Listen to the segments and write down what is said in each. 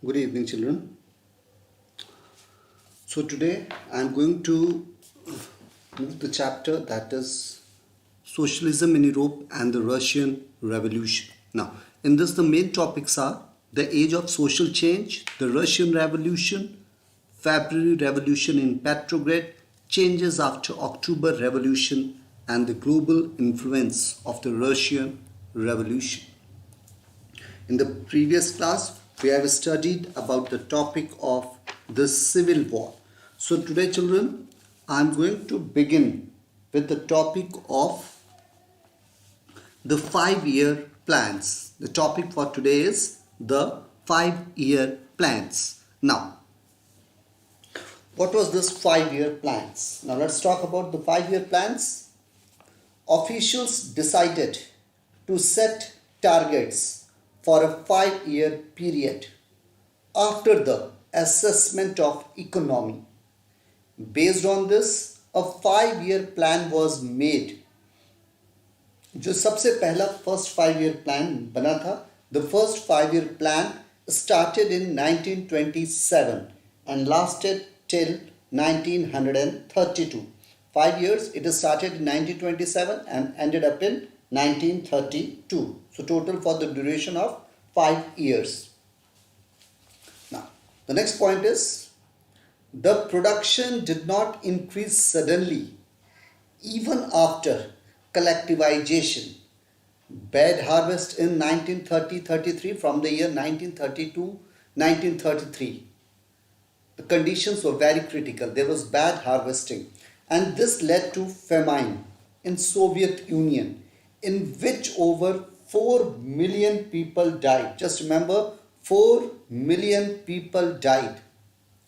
Good evening, children. So today I am going to move the chapter that is Socialism in Europe and the Russian Revolution. Now, in this the main topics are the age of social change, the Russian Revolution, February Revolution in Petrograd, changes after October Revolution, and the global influence of the Russian Revolution. In the previous class, we have studied about the topic of the Civil War. So today, children, I am going to begin with the topic of the 5-year plans. The topic for today is the 5-year plans. Now, what was this 5-year plans? Now let's talk about the 5-year plans. Officials decided to set targets for a 5-year period after the assessment of economy. Based on this, a 5-year plan was made. जो सबसे पहला first 5-year plan बना था, the first 5-year plan started in 1927 and lasted till 1932. 5 years, it started in 1927 and ended up in 1932. So total for the duration of 5 years. Now, the next point is the production did not increase suddenly even after collectivization. Bad harvest in 1930-33 from the year 1930 to 1933. The conditions were very critical. There was bad harvesting and this led to famine in Soviet Union, in which over 4 million people died. Just remember, 4 million people died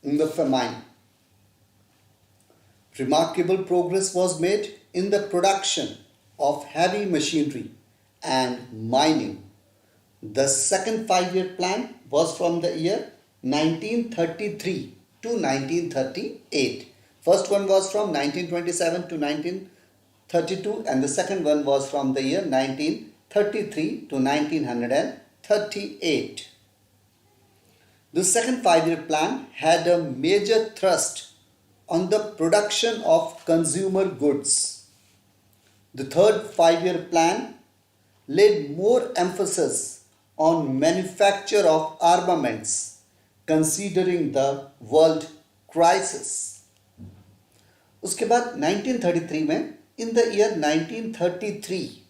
in the famine. Remarkable progress was made in the production of heavy machinery and mining. The second 5-year plan was from the year 1933 to 1938. First one was from 1927 to 1932 and the second one was from the year 1933 to 1938. The second 5-year plan had a major thrust on the production of consumer goods. The third 5-year plan laid more emphasis on manufacture of armaments considering the world crisis. उसके बाद 1933 में, in the year 1933,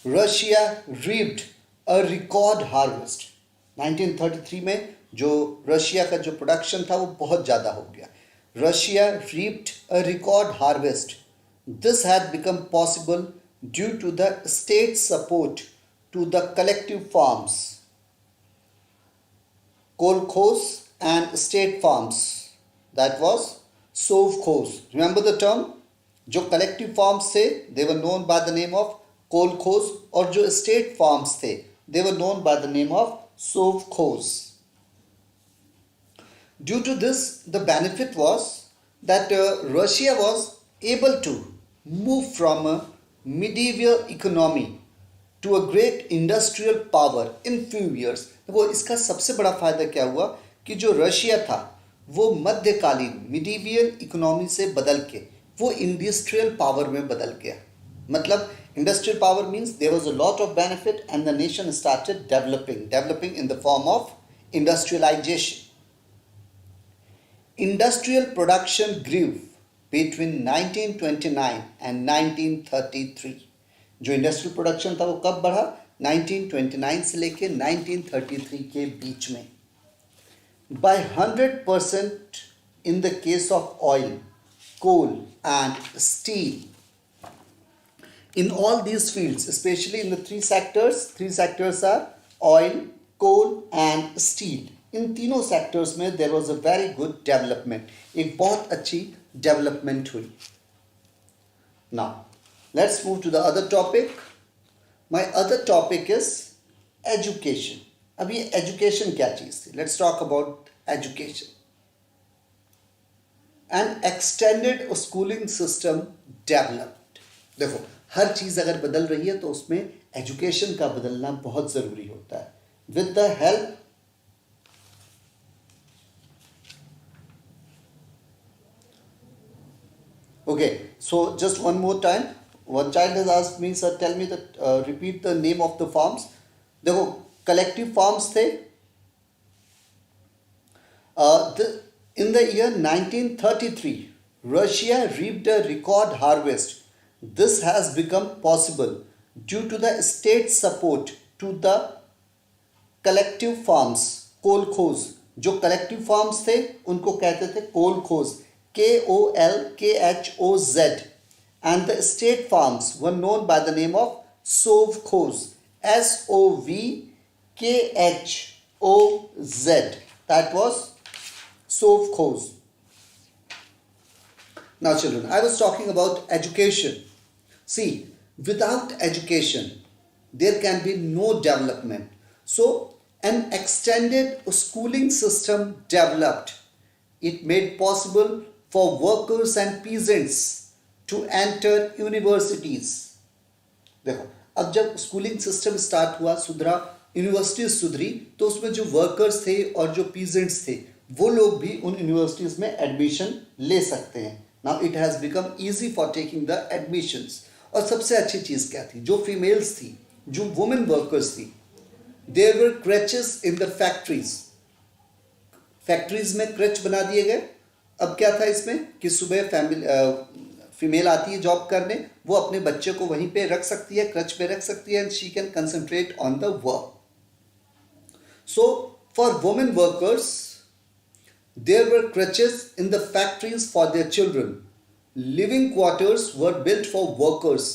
Russia reaped a record harvest. 1933 में जो Russia का जो production था वो बहुत ज़्यादा हो गया. Russia reaped a record harvest. This had become possible due to the state support to the collective farms, kolkhoz and state farms. That was sovkhoz. Remember the term? जो collective farms थे, they were known by the name of kolkhoz, और जो state farms थे, they were known by the name of sovkhoz. Due to this, the benefit was that Russia was able to move from a medieval economy to a great industrial power in few years. वो इसका सबसे बड़ा फायदा क्या हुआ कि जो Russia था वो मध्यकालीन मिडीवियल इकोनॉमी से बदल के वो इंडस्ट्रियल पावर में बदल गया. मतलब industrial power means there was a lot of benefit and the nation started developing in the form of industrialization. Industrial production grew between 1929 and 1933. जो इंडस्ट्रियल प्रोडक्शन था वो कब बढ़ा? 1929 से लेके 1933 के बीच में. By 100% in the case of oil, coal and steel. In all these fields, especially in the three sectors are oil, coal and steel. इन तीनों सेक्टर्स में there was a very good development. एक बहुत अच्छी development हुई. Now, let's move to the other topic. My other topic is education. अब ये education क्या चीज़ थी? Let's talk about education. An extended schooling system developed. देखो, हर चीज़ अगर बदल रही है तो उसमें education का बदलना बहुत ज़रूरी होता है. With the help Okay, so just one more time. One child has asked me, sir, tell me that repeat the name of the farms. देखो collective farms थे. In the year 1933, Russia reaped a record harvest. This has become possible due to the state support to the collective farms, कोलखोज. जो collective farms थे उनको कहते थे कोलखोज, KOLKHOZ, and the state farms were known by the name of sovkhoz, SOVKHOZ. That was sovkhoz. Now children, I was talking about education. See, without education, there can be no development. So, an extended schooling system developed. It made possible for workers and peasants to enter universities. देखो, अब जब schooling system start हुआ, सुधरा, universities सुधरी, तो उसमें जो workers थे और जो पीजेंट्स थे वो लोग भी उन यूनिवर्सिटीज में एडमिशन ले सकते हैं. Now it has become easy for taking the admissions. और सबसे अच्छी चीज़ क्या थी, जो फीमेल्स थी, जो वुमेन वर्कर्स थी, there were creches in the factories. Factories में क्रच बना दिए गए. अब क्या था इसमें कि सुबह फीमेल आती है जॉब करने, वो अपने बच्चे को वहीं पे रख सकती है, क्रच पे रख सकती है, and she can concentrate on the work. So for women workers there were crutches in the factories for their children. Living quarters were built for workers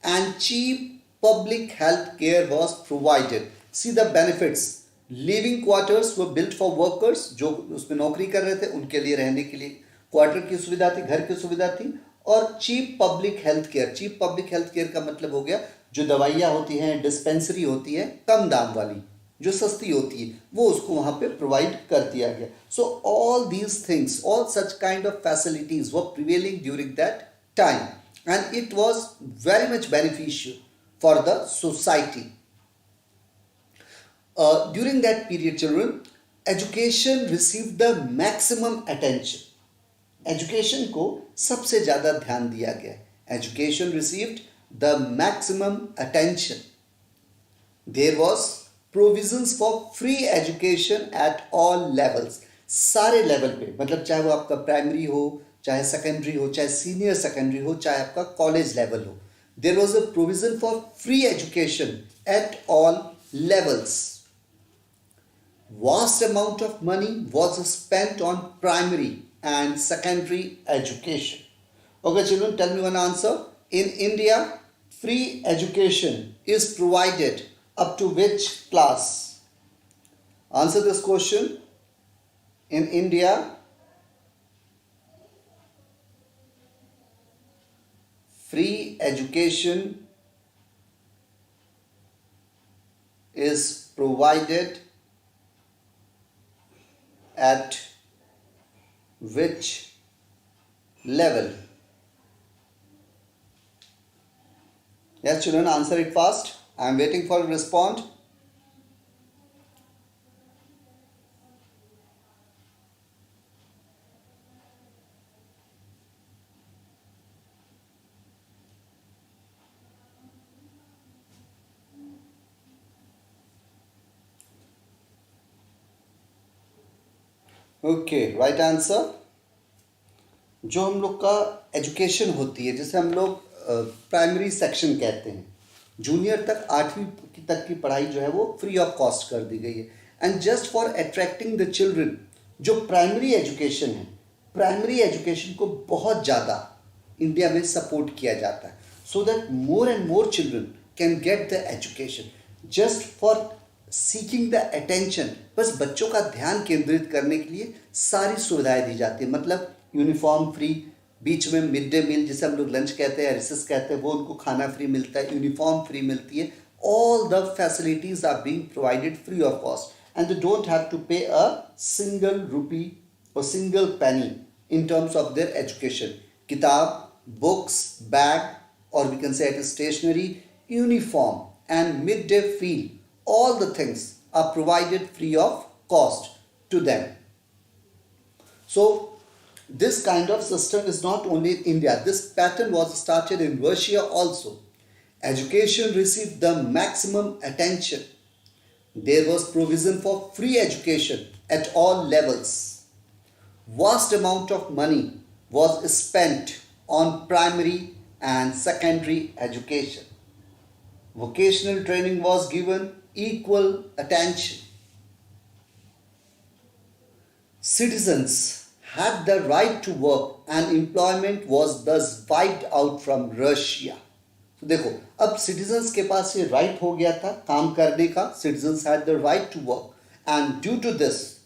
and cheap public health care was provided. See the benefits. Living quarters were built for workers, जो उसमें नौकरी कर रहे थे उनके लिए रहने के लिए क्वार्टर की सुविधा थी, घर की सुविधा थी. और cheap public health care. Cheap public health care का मतलब हो गया जो दवाइयाँ होती हैं, डिस्पेंसरी होती है कम दाम वाली, जो सस्ती होती है, वो उसको वहाँ पे प्रोवाइड कर दिया गया. So all these things, all such kind of facilities were prevailing during that time, and it was very much beneficial for the society. During that period children, education received the maximum attention. Education को सबसे ज़्यादा ध्यान दिया गया. Education received the maximum attention. There was provisions for free education at all levels. सारे level पे, मतलब चाहे वो आपका प्राइमरी हो, चाहे सेकेंडरी हो, चाहे सीनियर सेकेंडरी हो, चाहे आपका कॉलेज लेवल हो, there was a provision for free education at all levels. Vast amount of money was spent on primary and secondary education. Okay children, tell me one answer. In India, free education is provided up to which class? Answer this question. In India, free education is provided at which level? Yes children, answer it fast. I am waiting for a response. Okay, right answer. जो हम लोग का education होती है, जैसे हम लोग primary section कहते हैं, जूनियर तक 8वीं तक की पढ़ाई जो है वो फ्री ऑफ कॉस्ट कर दी गई है. And just for attracting the children, जो प्राइमरी एजुकेशन है, प्राइमरी एजुकेशन को बहुत ज़्यादा इंडिया में सपोर्ट किया जाता है, so that more and more children can get the education. Just for seeking the attention, बस बच्चों का ध्यान केंद्रित करने के लिए सारी सुविधाएं दी जाती है. मतलब यूनिफॉर्म फ्री, बीच में मिड डे मील जिसे हम लोग लंच कहते हैं, रिसेस कहते हैं, वो उनको खाना फ्री मिलता है, यूनिफॉर्म फ्री मिलती है. All the facilities are being provided free of cost and they don't have to pay a single rupee और single penny in terms of their education. किताब, बुक्स, बैग, और we can say it is stationery, uniform and mid day meal, all the things are provided free of cost to them. So This kind of system is not only in India. This pattern was started in Russia also. Education received the maximum attention. There was provision for free education at all levels. Vast amount of money was spent on primary and secondary education. Vocational training was given equal attention. Citizens had the right to work and employment was thus wiped out from Russia. तो देखो अब citizens के पास ये right हो गया था काम करने का. Citizens had the right to work and due to this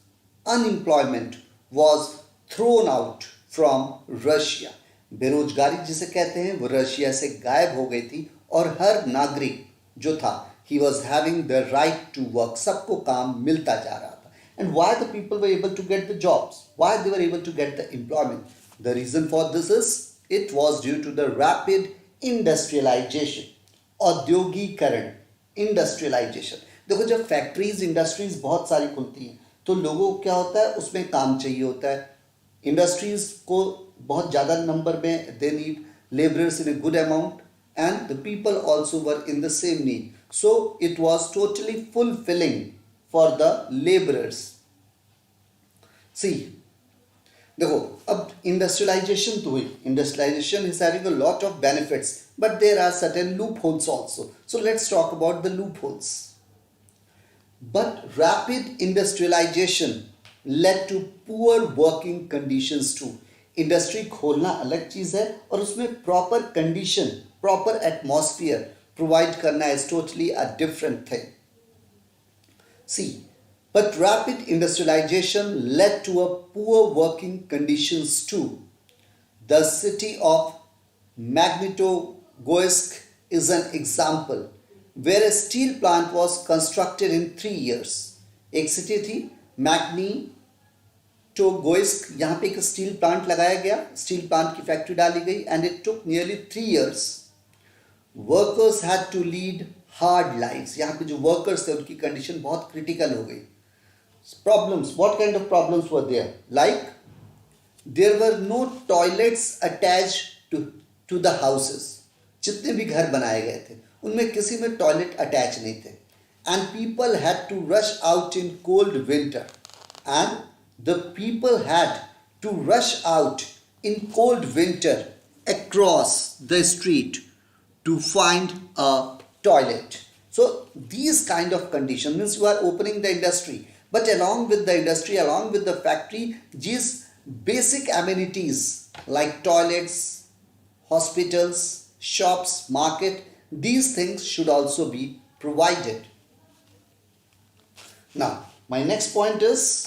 unemployment was thrown out from Russia. बेरोजगारी जिसे कहते हैं वो रशिया से गायब हो गई थी और हर नागरिक जो था he was having the right to work. सबको काम मिलता जा रहा था. And why the people were able to get the jobs? Why they were able to get the employment? The reason for this is it was due to the rapid industrialization. औद्योगिकरण, industrialization. देखो जब factories industries बहुत सारी खुलती हैं तो लोगों को क्या होता है उसमें काम चाहिए होता है. इंडस्ट्रीज को बहुत ज़्यादा नंबर में they need laborers in a good amount and the people also were in the same need. So it was totally fulfilling for the laborers. See, देखो अब इंडस्ट्रियलाइजेशन तो हुई. Industrialisation is having a lot of benefits, but there are certain loopholes also. So let's talk about the loopholes. But rapid industrialization led to poor working conditions too. Industry खोलना अलग चीज़ है और उसमें proper condition, proper atmosphere provide करना is totally a different thing. See, but rapid industrialization led to a poor working conditions too. The city of Magnitogorsk is an example where a steel plant was constructed in 3 years. एक city थी Magnitogorsk, यहाँ पे एक steel plant लगाया गया, steel plant की factory डाली गई and it took nearly 3 years. Workers had to lead hard lives. यहाँ पे जो workers थे उनकी कंडीशन बहुत क्रिटिकल हो गई. Problems, what kind of problems were there? Like there were no toilets attached to the houses. जितने भी घर बनाए गए थे उनमें किसी में टॉयलेट अटैच नहीं थे. And people had to rush out in cold winter. And the people had to rush out in cold winter across the street to find a toilet. So these kind of conditions means you are opening the industry, but along with the industry, along with the factory, these basic amenities like toilets, hospitals, shops, market, these things should also be provided. Now my next point is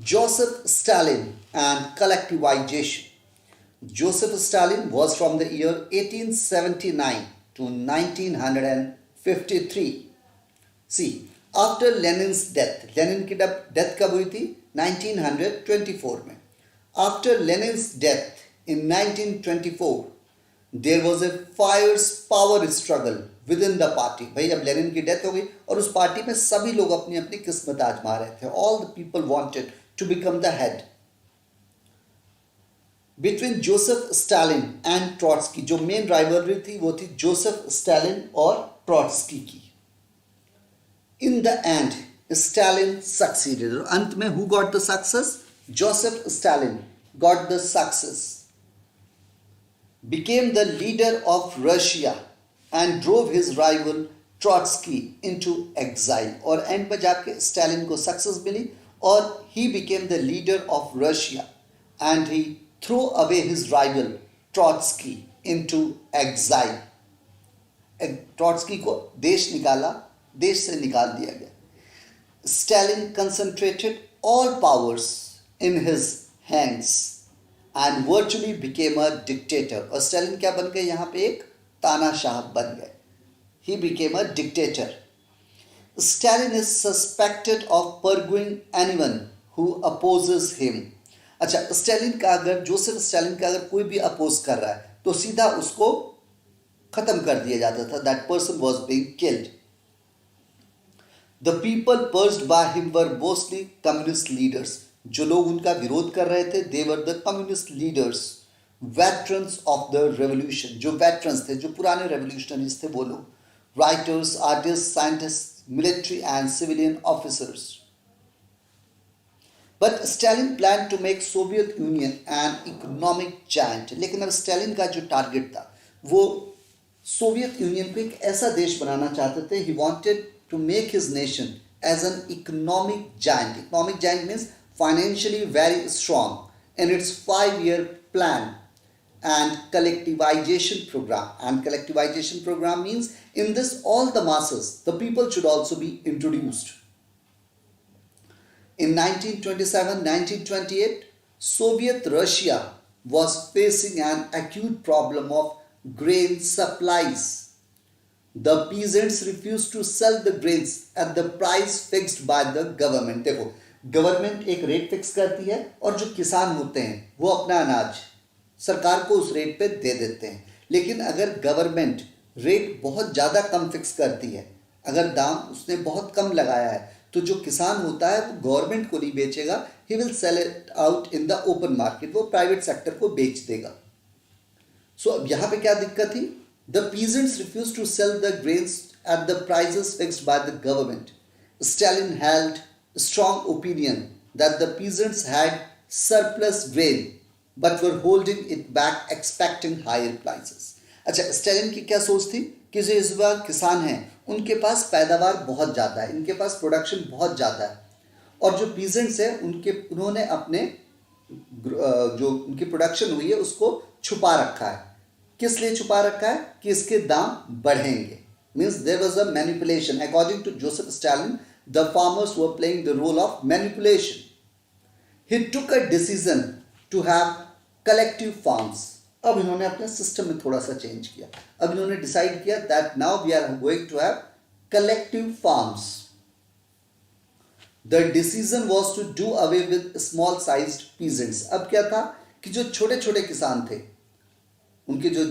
Joseph Stalin and collectivization. Joseph Stalin was from the year 1879 to 1953. See, after Lenin's death, Lenin की death कब हुई थी? 1924 में. After Lenin's death in 1924, there was a fierce power struggle within the party. भाई अब Lenin की death हो गई और उस पार्टी में सभी लोग अपनी अपनी किस्मत आजमा रहे थे. All the people wanted to become the head. Between Joseph Stalin and Trotsky, जो मेन राइवलरी थी वो थी जोसेफ स्टालिन और ट्रॉट्स्की की. In the end, Stalin succeeded. अंत में who got the success? Joseph Stalin got the success. Became the leader of Russia and drove his rival Trotsky into exile. और and में जाके स्टालिन को success मिली और he became the leader of Russia and he threw away his rival Trotsky into exile. Trotsky को देश से निकाल दिया गया. Stalin concentrated all powers in his hands and virtually became a dictator. और स्टालिन क्या बन गए? यहाँ पे एक तानाशाह बन गए. He became a dictator. Stalin is suspected of purging anyone who opposes him. अच्छा, स्टालिन का अगर जोसेफ स्टालिन का अगर कोई भी अपोज कर रहा है तो सीधा उसको खत्म कर दिया जाता था. That person was being killed. The people purged by him were mostly communist leaders. जो लोग उनका विरोध कर रहे थे, they were the communist leaders, veterans of the revolution, जो वेटरन्स थे, जो पुराने रेवोल्यूशनरीज थे वो लोग, writers, artist, scientist, military and civilian officers. But Stalin plan to make Soviet Union an economic giant. लेकिन अब स्टालिन का जो टारगेट था वो सोवियत यूनियन को एक ऐसा देश बनाना चाहते थे. He wanted to make his nation as an economic giant. Economic giant means financially very strong in its 5-year plan and collectivization program. And collectivization program means in this all the masses, the people should also be introduced. In 1927-1928, Soviet Russia was facing an acute problem of grain supplies. The peasants refused to sell the grains at the price fixed by the government. देखो, government एक rate fix करती है और जो किसान होते हैं वो अपना अनाज सरकार को उस रेट पे दे देते हैं. लेकिन अगर गवर्नमेंट रेट बहुत ज़्यादा कम फिक्स करती है, अगर दाम उसने बहुत कम लगाया है, तो जो किसान होता है वो गवर्नमेंट को नहीं बेचेगा, he will sell it out in the open market, वो प्राइवेट सेक्टर को बेच देगा. सो अब यहाँ पे क्या दिक्कत थी? The peasants refuse to sell the grains at the prices fixed by the government. Stalin held strong opinion that the peasants had surplus grain but were holding it back expecting higher prices. अच्छा, Stalin की क्या सोच थी कि जो इस बार किसान हैं उनके पास पैदावार बहुत ज़्यादा है, इनके पास प्रोडक्शन बहुत ज़्यादा है, और जो पीजेंट्स हैं उन्होंने अपने जो उनकी प्रोडक्शन हुई है उसको छुपा रखा है. किस लिए छुपा रखा है? कि इसके दाम बढ़ेंगे. Means there was a manipulation. According to Joseph Stalin, the farmers were playing the role of manipulation. He took a decision to have collective farms. अब इन्होंने अपने सिस्टम में थोड़ा सा चेंज किया. अब इन्होंने डिसाइड किया that now we are going to have collective farms. The decision was to do away with small sized peasants. अब क्या था कि जो छोटे छोटे किसान थे, उनकी जो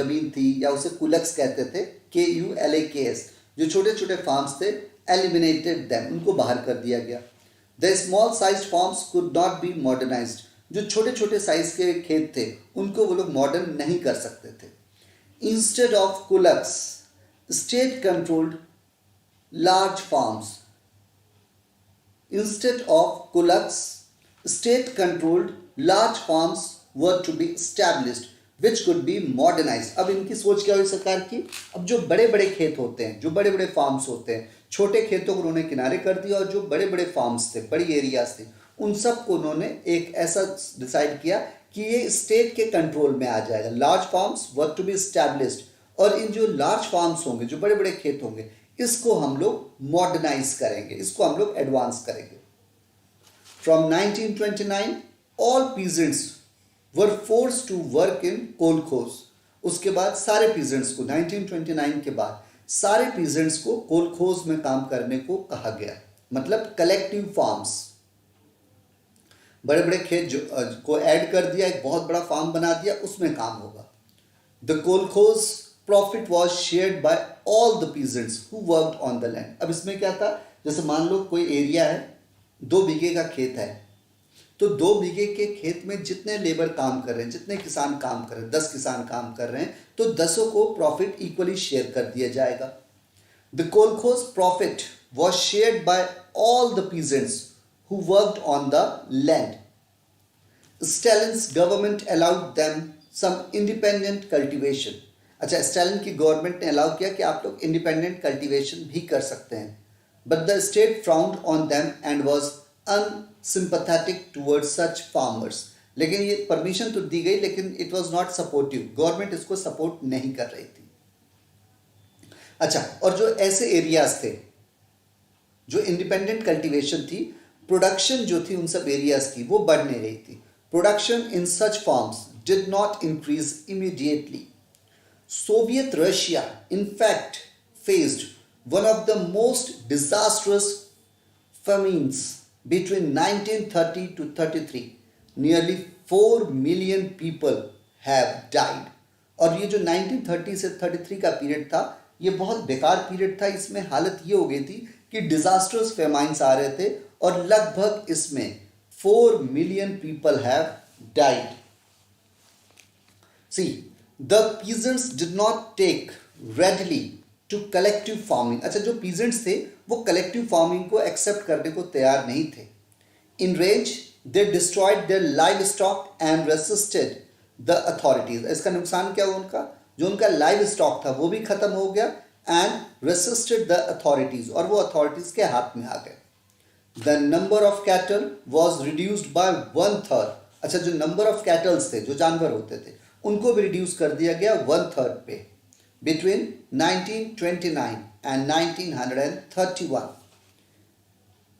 जमीन थी या उसे कुलक्स कहते थे, KULAKS, जो छोटे छोटे फार्म्स थे, eliminated them, उनको बाहर कर दिया गया. The small sized farms could not be modernized. जो छोटे छोटे साइज के खेत थे उनको वो लोग मॉडर्न नहीं कर सकते थे. Instead of kulaks, state controlled large farms. Instead of kulaks, state controlled large farms were to be established which could be modernized. अब इनकी सोच क्या हुई सरकार की? अब जो बड़े बड़े खेत होते हैं, जो बड़े बड़े फार्म्स होते हैं, छोटे खेतों को उन्होंने किनारे कर दिया, और जो बड़े बड़े फार्म्स थे, बड़ी एरियाज थे, उन सब को उन्होंने एक ऐसा डिसाइड किया कि ये स्टेट के कंट्रोल में आ जाएगा. Large farms were to be established, और इन जो लार्ज फार्म्स होंगे, जो बड़े बड़े खेत होंगे, इसको हम लोग मॉडर्नाइज करेंगे, इसको हम लोग एडवांस करेंगे. From 1929 all peasants were forced to work in kolkhoz. उसके बाद सारे पीजेंट्स को 1929 के बाद सारे पीजेंट्स को कोलखोज में काम करने को कहा गया. मतलब कलेक्टिव फार्म्स, बड़े बड़े खेत को ऐड कर दिया, एक बहुत बड़ा फार्म बना दिया, उसमें काम होगा. The kolkhoz profit was shared by all the peasants who worked on the land. अब इसमें क्या था? जैसे मान लो कोई एरिया है, 2 बीघे का खेत है, तो 2 बीघे के खेत में जितने लेबर काम कर रहे हैं, जितने किसान काम कर रहे हैं, 10 किसान काम कर रहे हैं, तो 10 को प्रॉफिट इक्वली शेयर कर दिया जाएगा. The kolkhoz profit was shared by all the peasants who worked on the land. Stalin's government allowed them some independent cultivation. अच्छा, स्टालिन की गवर्नमेंट ने अलाउ किया कि आप लोग इंडिपेंडेंट कल्टिवेशन भी कर सकते हैं. But the state frowned on them and was unsympathetic towards such farmers. लेकिन ये परमिशन तो दी गई, लेकिन it was not supportive. Government इसको सपोर्ट नहीं कर रही थी. अच्छा, और जो ऐसे एरियाज थे जो इंडिपेंडेंट कल्टीवेशन थी, प्रोडक्शन जो थी उन सब एरियाज की वो बढ़ नहीं रही थी. Production in such farms did not increase immediately. Soviet Russia in fact faced one of the most disastrous famines between 1930 to 33. Nearly 4 million people have died. और ये जो 1930 से 33 का पीरियड था, ये बहुत बेकार पीरियड था. इसमें हालत ये हो गई थी कि डिजास्टर्स फेमाइंस आ रहे थे, और लगभग इसमें 4 million people have died. See, the peasants did not take readily to collective farming. अच्छा, जो peasants थे वो collective farming को accept करने को तैयार नहीं थे. In rage, they destroyed their livestock and resisted the authorities. इसका नुकसान क्या हुआ उनका? जो उनका livestock था वो भी खत्म हो गया and resisted the authorities, और वो authorities के हाथ में आ गए. The number of cattle was reduced by 1/3. अच्छा, जो number of cattle थे, जो जानवर होते थे, उनको भी reduce कर दिया गया 1/3 पे. Between 1929 and 1931,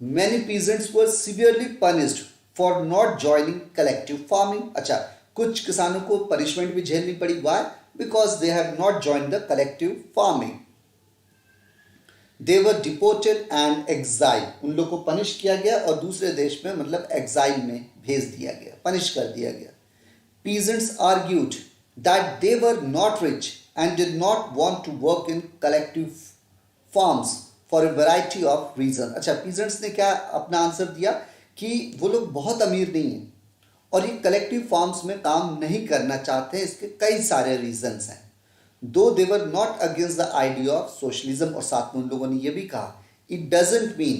many peasants were severely punished for not joining collective farming. अच्छा, कुछ किसानों को punishment भी झेलनी पड़ी. Why? Because they have not joined the collective farming. They were deported and exiled. उन लोग को punish किया गया और दूसरे देश में मतलब exile में भेज दिया गया, punish कर दिया गया. Peasants argued that they were not rich and did not want to work in collective farms for a variety of reasons. अच्छा, peasants ने क्या अपना आंसर दिया कि वो लोग बहुत अमीर नहीं हैं और ये collective farms में काम नहीं करना चाहते हैं. इसके कई सारे reasons हैं. Though they were not against the idea of socialism, और साथ में उन लोगों ने ये भी कहा, it doesn't mean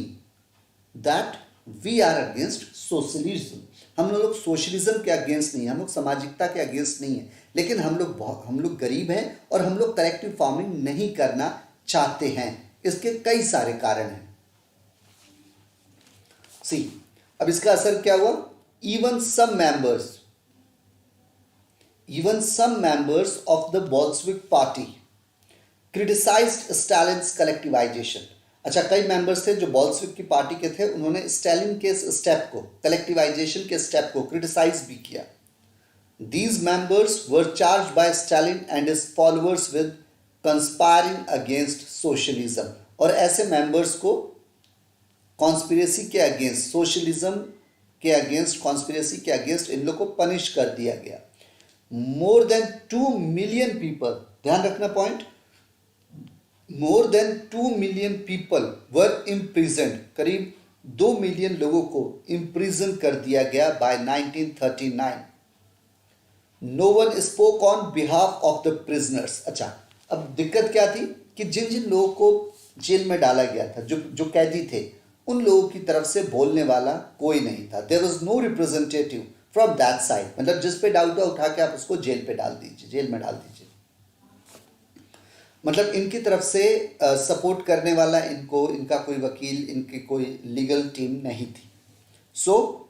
that we are against socialism. हम लोग सोशलिज्म के अगेंस्ट नहीं है, हम लोग सामाजिकता के अगेंस्ट नहीं है, लेकिन हम लोग गरीब हैं और हम लोग कलेक्टिव फार्मिंग नहीं करना चाहते हैं. इसके कई सारे कारण हैं. सी, अब इसका असर क्या हुआ? Even some members of the Bolshevik party criticized Stalin's collectivization. अच्छा, कई मेंबर्स थे जो बोल्शेविक की पार्टी के थे, उन्होंने स्टालिन के स्टेप को, कलेक्टिवाइजेशन के स्टेप को क्रिटिसाइज भी किया. These members were charged by Stalin and his followers with conspiring against socialism. और ऐसे मेंबर्स को कॉन्स्पिरेसी के अगेंस्ट, सोशलिज्म के अगेंस्ट, कॉन्स्पिरेसी के अगेंस्ट इन लोग को पनिश कर दिया गया. More than 2 million people, ध्यान रखना point, more than 2 million people were imprisoned. करीब 2 मिलियन लोगों को इम्प्रिजन कर दिया गया by 1939. No one spoke on behalf of the prisoners. अच्छा, अब दिक्कत क्या थी कि जिन जिन लोगों को जेल में डाला गया था, जो कैदी थे, उन लोगों की तरफ से बोलने वाला कोई नहीं था. There was no representative from that side. मतलब जिस पे डाउट है उठा के आप उसको जेल में डाल दीजिए. मतलब इनकी तरफ से सपोर्ट करने वाला इनका कोई वकील, इनकी कोई लीगल टीम नहीं थी. सो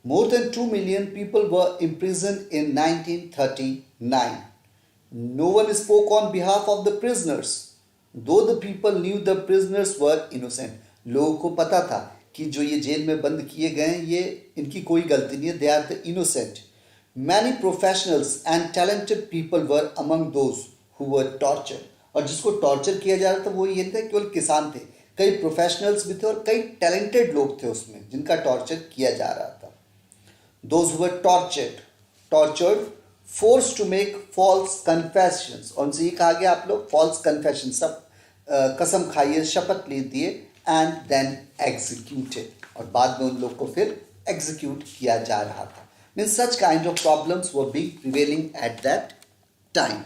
more than 2 million people were imprisoned in 1939. No one spoke on behalf of the prisoners, though the people knew the prisoners were innocent. लोगों को पता था कि जो ये जेल में बंद किए गए हैं, ये इनकी कोई गलती नहीं है. They are the innocent. Many professionals and talented people were among those who were tortured. और जिसको टॉर्चर किया जा रहा था वो ये था, केवल किसान थे, कई प्रोफेशनल्स भी थे और कई टैलेंटेड लोग थे उसमें जिनका टॉर्चर किया जा रहा था. Those who were tortured, forced to make false confessions. और उनसे ये कहा गया आप लोग false confessions, सब कसम खाइए, शपथ लीजिए, and then executed. और बाद में उन लोग को फिर execute किया जा रहा था. Means such kind of problems were being prevailing at that time.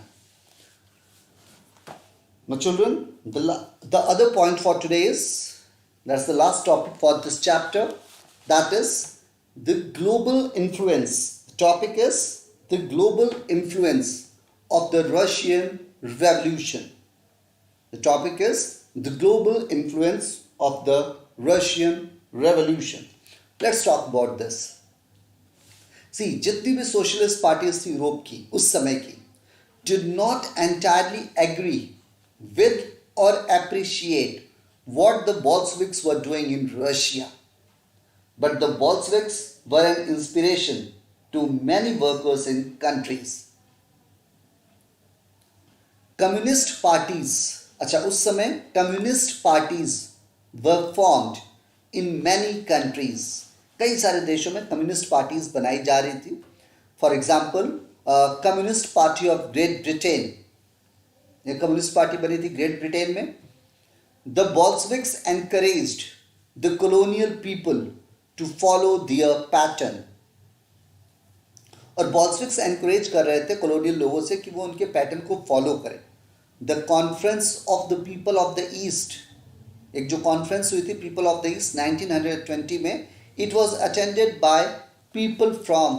Now children, the other point for today is, that's the last topic for this chapter, that is the global influence. The topic is the global influence of the Russian Revolution. The topic is the global influence of the Russian Revolution. Let's talk about this. See, जितनी भी socialist parties थी Europe की उस समय की, did not entirely agree with or appreciate what the Bolsheviks were doing in Russia. But the Bolsheviks were an inspiration to many workers in countries. Communist parties, अच्छा उस समय communist parties were formed in many countries. कई सारे देशों में communist parties बनाई जा रही थी. For example communist party of great Britain, ये कम्युनिस्ट पार्टी बनी थी ग्रेट ब्रिटेन में. The Bolsheviks encouraged the colonial people to follow their pattern. और बॉल्शेविक्स एनकरेज कर रहे थे कॉलोनियल लोगों से कि वो उनके पैटर्न को फॉलो करें. The conference of the people of the east, एक जो कॉन्फ्रेंस हुई थी पीपल ऑफ द ईस्ट 1920 में, it was attended by people from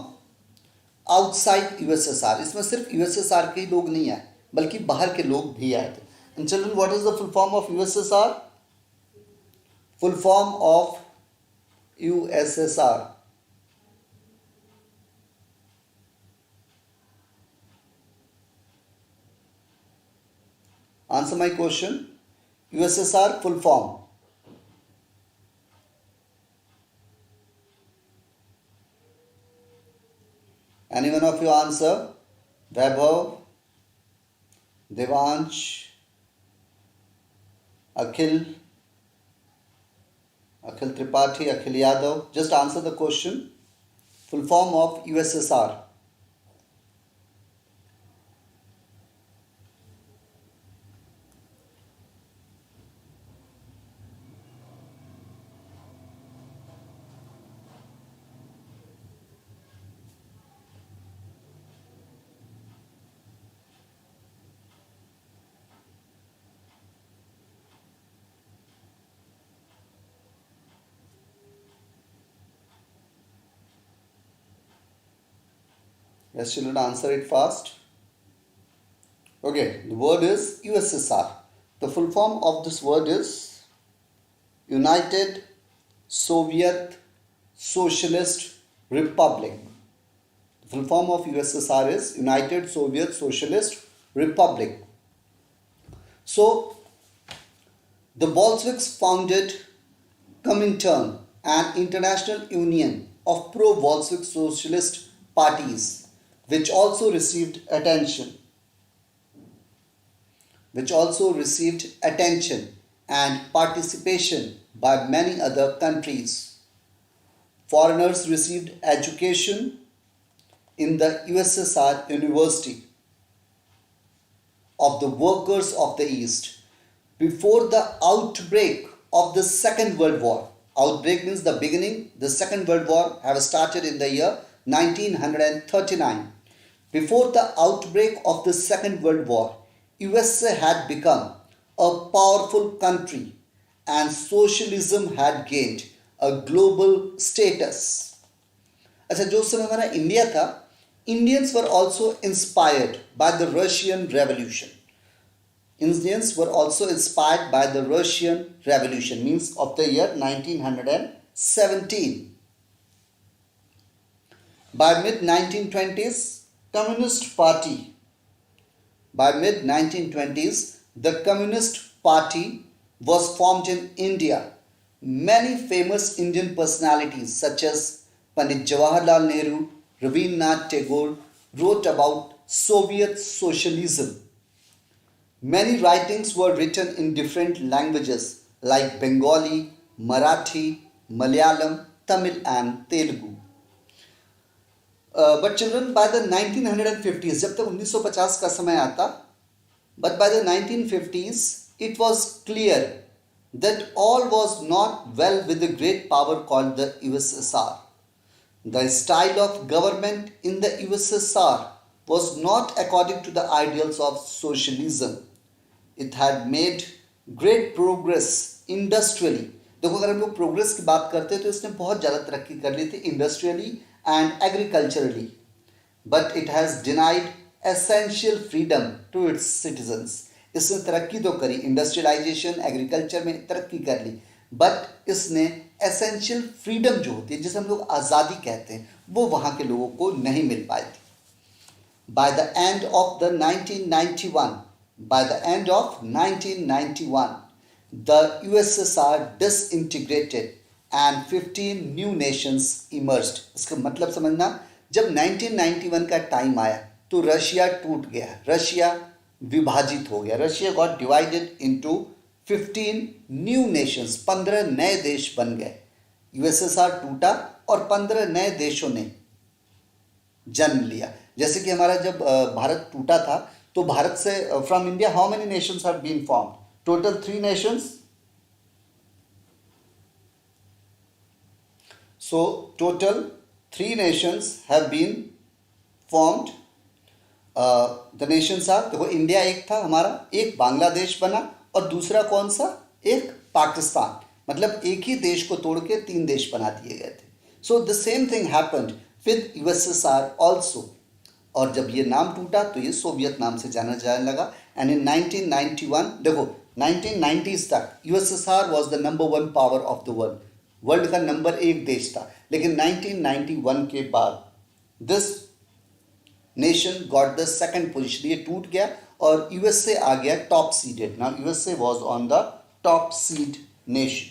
outside USSR. इसमें सिर्फ यूएसएसआर के ही लोग नहीं आए बल्कि बाहर के लोग भी आए थे. And children, what is the full form of USSR? Full form of USSR. Answer my question. USSR full form. Anyone of you answer? Vaibhav, Devansh, Akhil Tripathi, Akhil Yadav. Just answer the question. Full form of USSR. Yes, children, answer it fast. Okay, the word is USSR. The full form of this word is United Soviet Socialist Republic. The full form of USSR is United Soviet Socialist Republic. So, the Bolsheviks founded Comintern, an international union of pro-Bolshevik socialist parties, which also received attention and participation by many other countries. Foreigners received education in the USSR University of the Workers of the East. Before the outbreak of the Second World War, outbreak means the beginning, the Second World War have started in the year 1939. Before the outbreak of the Second World War, USA had become a powerful country and socialism had gained a global status. अच्छा, जो समय हमारा India था, Indians were also inspired by the Russian Revolution. Indians were also inspired by the Russian Revolution, means of the year 1917. By mid-1920s, the Communist Party was formed in India. Many famous Indian personalities such as Pandit Jawaharlal Nehru, Rabindranath Tagore wrote about Soviet socialism. Many writings were written in different languages like Bengali, Marathi, Malayalam, Tamil and Telugu. But children, by the 1950s, जब तक 1950 का समय आता, but by the 1950s, it was clear that all was not well with the great power called the USSR. The style of government in the USSR was not according to the ideals of socialism. It had made great progress industrially. देखो, अगर हम लोग progress की बात करते हैं तो इसने बहुत ज़्यादा तरक्की कर ली थी industrially and agriculturally, but it has denied essential freedom to its citizens. इसने तरक्की तो करी, इंडस्ट्रियलाइजेशन एग्रीकल्चर में तरक्की कर ली, बट इसने एसेंशियल फ्रीडम जो होती है, जिसे हम लोग आज़ादी कहते हैं, वो वहाँ के लोगों को नहीं मिल पाई थी. By the end of 1991, the USSR disintegrated and 15 new nations emerged. इसका मतलब समझना, जब 1991 का टाइम आया तो रशिया टूट गया, रशिया विभाजित हो गया, Russia got divided into 15 new Nations, 15 नए देश बन गए. यूएसएसआर टूटा और 15 नए देशों ने जन्म लिया. जैसे कि हमारा जब भारत टूटा था तो भारत से from India how many nations have been formed? Total 3 nations. So total 3 nations have been formed. The nations are, देखो इंडिया एक था हमारा, एक बांग्लादेश बना और दूसरा कौन सा, एक पाकिस्तान. मतलब एक ही देश को तोड़ के 3 देश बना दिए गए थे. So the same thing happened with USSR also. और जब ये नाम टूटा तो ये सोवियत नाम से जाना जाने लगा. एंड इन 1991, देखो 1990s तक USSR was the number 1 power of the world. World का नंबर 1 देश था. लेकिन 1991 के बाद this nation got the second position. ये टूट गया और यूएसए आ गया top seeded. Now USA was on the top seed nation.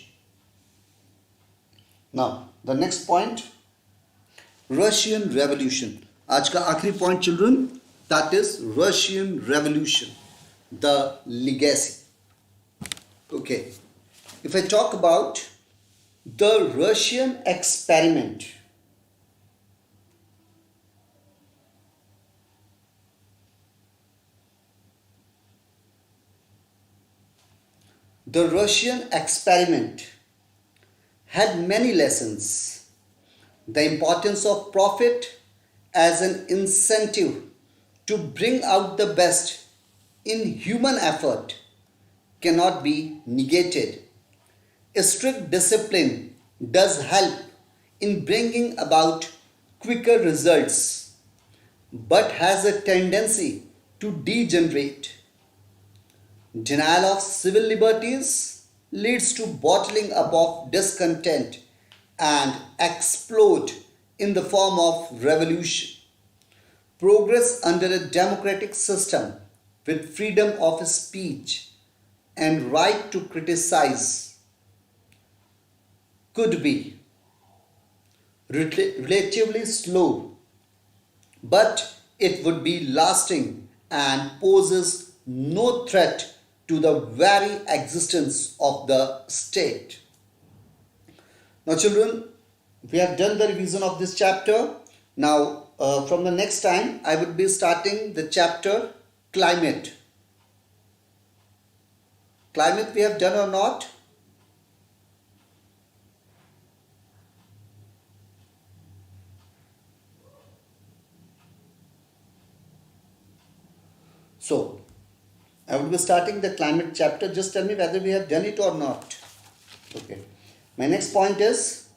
Now the next point, Russian revolution. आज का आखिरी point children, that is Russian revolution, the legacy. Okay, if I talk about the Russian experiment, the Russian experiment had many lessons. The importance of profit as an incentive to bring out the best in human effort cannot be negated. A strict discipline does help in bringing about quicker results, but has a tendency to degenerate. Denial of civil liberties leads to bottling up of discontent and explode in the form of revolution. Progress under a democratic system with freedom of speech and right to criticize could be relatively slow, but it would be lasting and poses no threat to the very existence of the state. Now children, we have done the revision of this chapter. Now from the next time I would be starting the chapter climate. Climate we have done or not? So I will be starting the climate chapter. Just tell me whether we have done it or not. Okay. My next point is,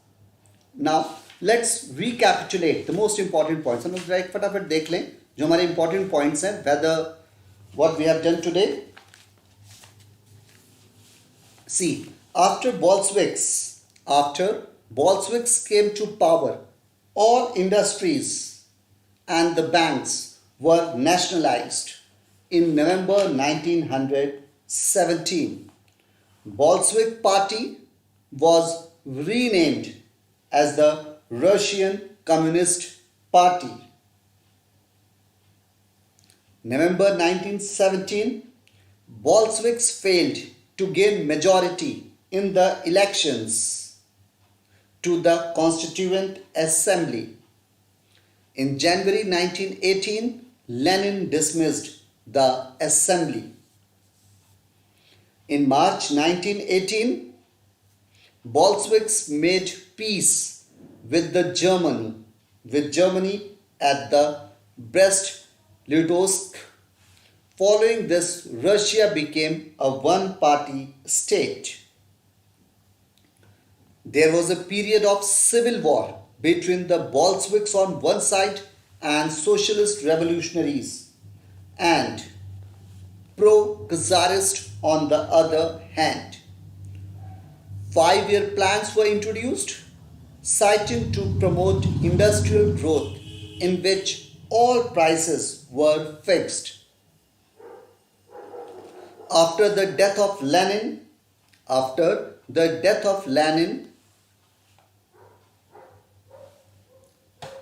now let's recapitulate the most important points. हम लोग एक फटाफट देख लें जो हमारे important points हैं, whether what we have done today. See, after Bolsheviks came to power, all industries and the banks were nationalized. In November 1917, Bolshevik Party was renamed as the Russian Communist Party. November 1917, Bolsheviks failed to gain majority in the elections to the Constituent Assembly. In January 1918, Lenin dismissed the assembly. In March 1918, Bolsheviks made peace with Germany at the Brest-Litovsk. Following this, Russia became a one-party state. There was a period of civil war between the Bolsheviks on one side and socialist revolutionaries and pro-Czarist on the other hand. 5-year plans were introduced, citing to promote industrial growth in which all prices were fixed. After the death of Lenin,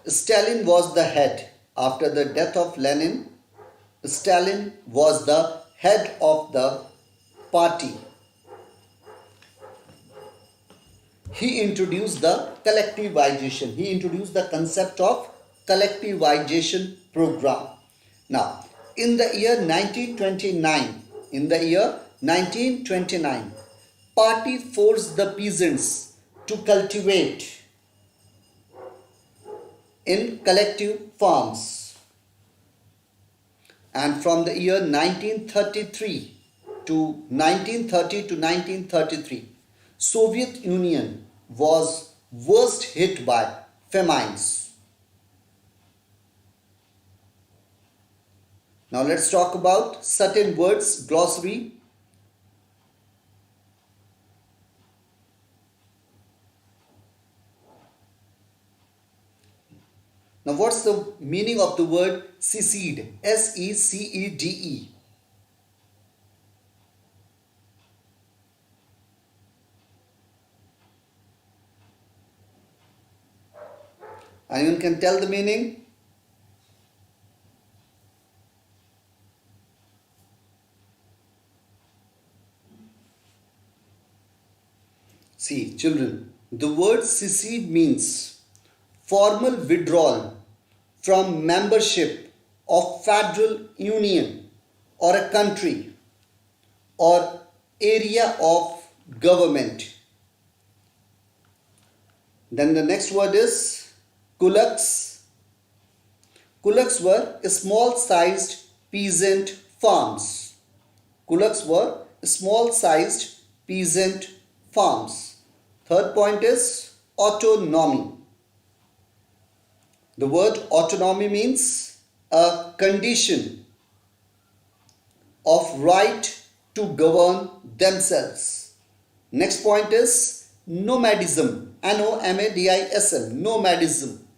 Stalin was the head. After the death of Lenin, Stalin was the head of the party. He introduced the collectivization. He introduced the concept of collectivization program. Now, in the year 1929, party forced the peasants to cultivate in collective farms. And from the year 1933 to 1933, Soviet Union was worst hit by famines. Now let's talk about certain words glossary. Now what's the meaning of the word secede? S-E-C-E-D-E. Anyone can tell the meaning? See, children, the word secede means formal withdrawal from membership of federal union or a country or area of government. Then the next word is kulaks. Kulaks were small-sized peasant farms. Kulaks were small-sized peasant farms. Third point is autonomy. The word autonomy means a condition of right to govern themselves. Next point is nomadism. Nomadism. Nomadism.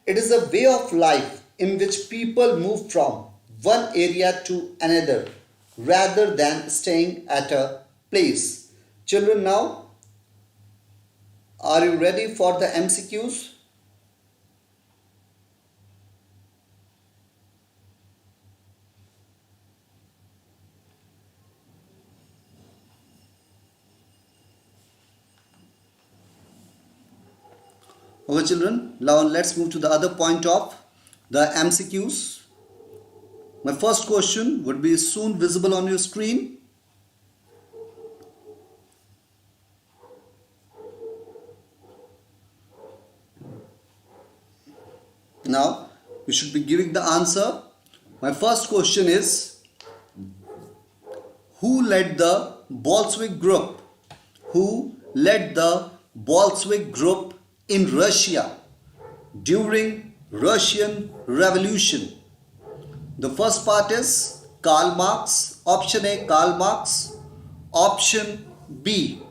It is a way of life in which people move from one area to another rather than staying at a place. Children, now are you ready for the MCQs? Okay children, now let's move to the other point of the MCQs. My first question would be soon visible on your screen. Now you should be giving the answer. My first question is, who led the Bolshevik group? Who led the Bolshevik group in Russia during Russian Revolution? The first part is Karl Marx. Option A, Karl Marx. Option B,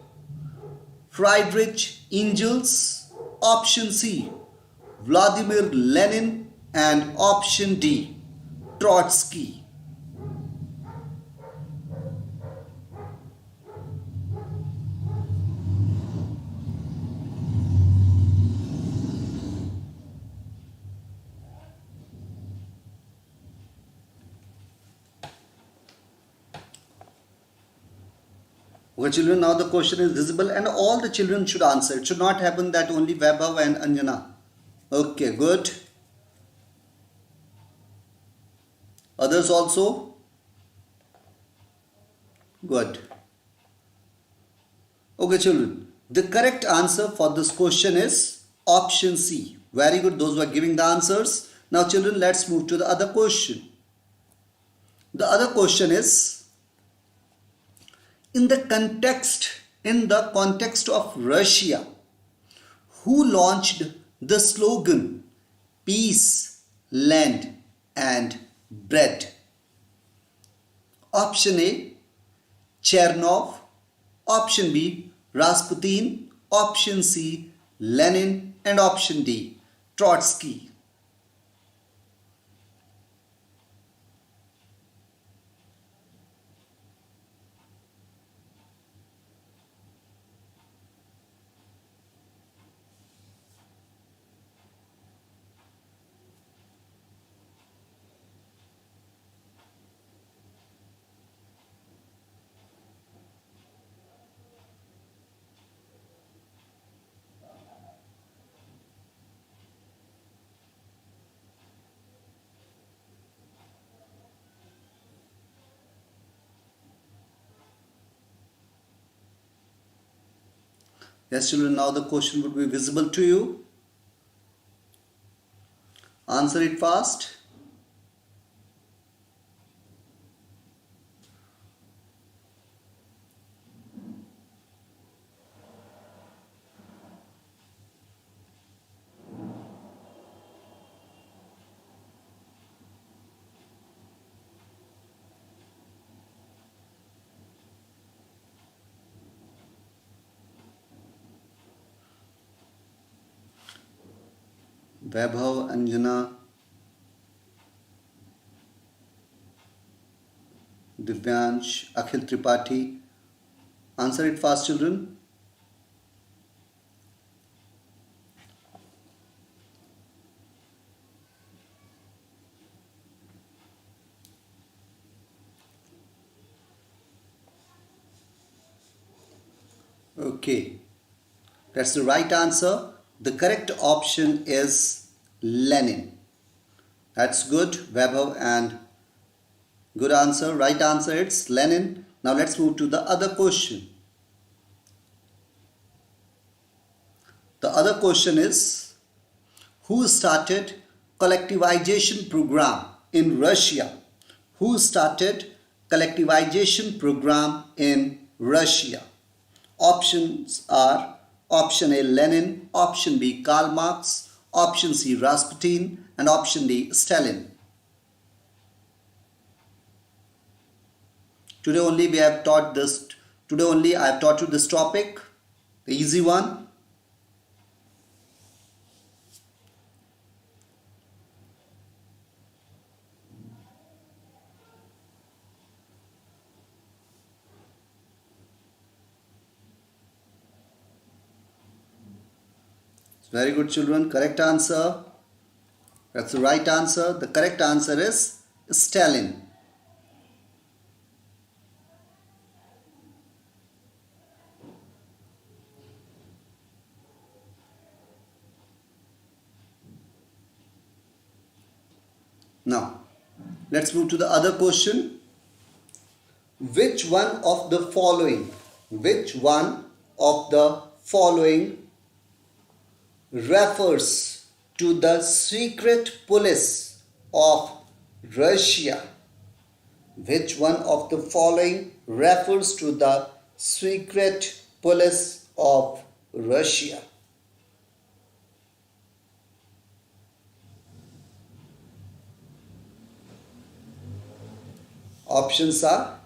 Friedrich Engels. Option C, Vladimir Lenin. And option D, Trotsky. Okay children, now the question is visible and all the children should answer. It should not happen that only Vaibhav and Anjana. Okay, good. Others also? Good. Okay children, the correct answer for this question is option C. Very good, those who are giving the answers. Now children, let's move to the other question. The other question is, in the context of Russia, who launched the slogan peace, land and bread? Option A, Chernov. Option B, Rasputin. Option C, Lenin. And option D, Trotsky. Yes children, now the question would be visible to you. Answer it fast. Vaibhav, Anjana, Divyansh, Akhil Tripathi. Answer it fast, children. Okay, that's the right answer. The correct option is Lenin. That's good, Vaibhav, and good answer. Right answer, it's Lenin. Now let's move to the other question. The other question is, who started collectivization program in Russia? Who started collectivization program in Russia? Options are option A Lenin, option B Karl Marx, option C Rasputin, and option D Stalin. Today only I have taught you this topic, the easy one. Very good, children. Correct answer. That's the right answer. The correct answer is Stalin. Now, let's move to the other question. Which one of the following refers to the secret police of Russia? Which one of the following refers to the secret police of Russia? Options are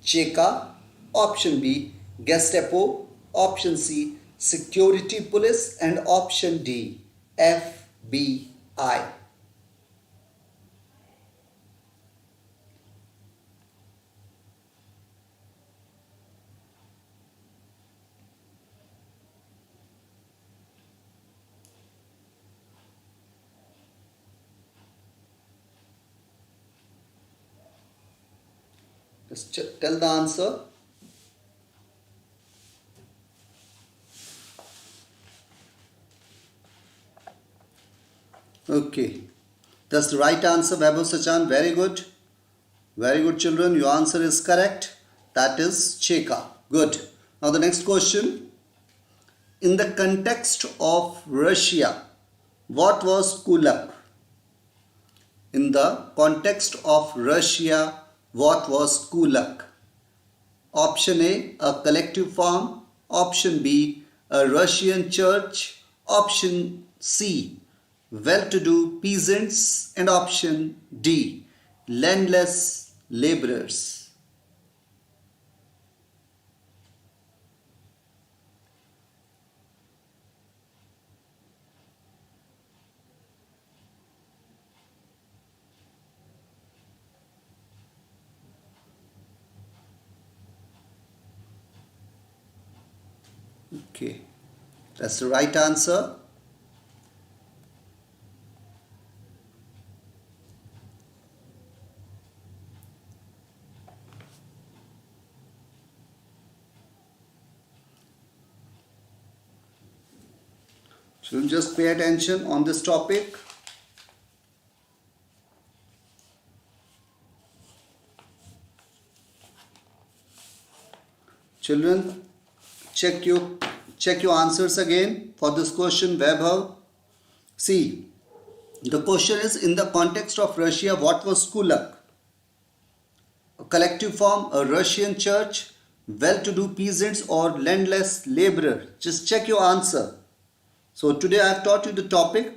Cheka, option B Gestapo, option C Security Police, and option D FBI. Just tell the answer. Okay, that's the right answer, Vaibhav Sachan. Very good. Very good, children. Your answer is correct. That is Cheka. Good. Now the next question. In the context of Russia, what was kulak? In the context of Russia, what was kulak? Option A collective farm. Option B, a Russian church. Option C, well-to-do peasants. And option D, landless laborers. Okay, that's the right answer. Children, just pay attention on this topic. Children, check your answers again for this question, Vaibhav. See, The question is, in the context of Russia, what was kulak? A collective form, a Russian church, well-to-do peasants, or landless laborer? Just check your answer. So today I have taught you the topic.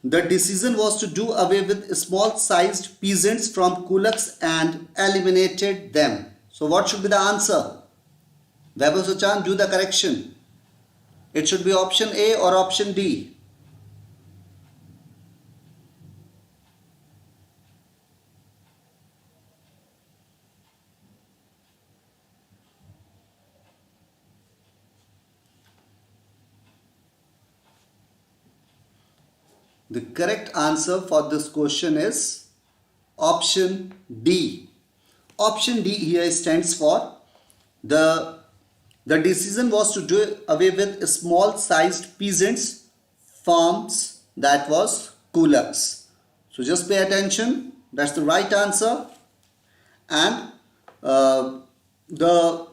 The decision was to do away with small-sized peasants from kulaks and eliminated them. So what should be the answer? Vaibhav Sachan, do the correction. It should be option A or option D. The correct answer for this question is option D. Option D here stands for the decision was to do away with small sized peasants farms, that was kulaks. So just pay attention, that's the right answer. And the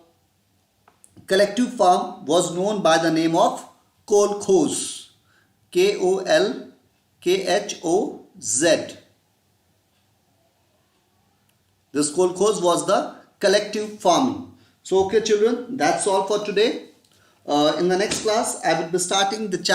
collective farm was known by the name of kolkhoz, KOLKHOZ. This kolkhoz was the collective farming. So okay children, that's all for today. In the next class I will be starting the chapter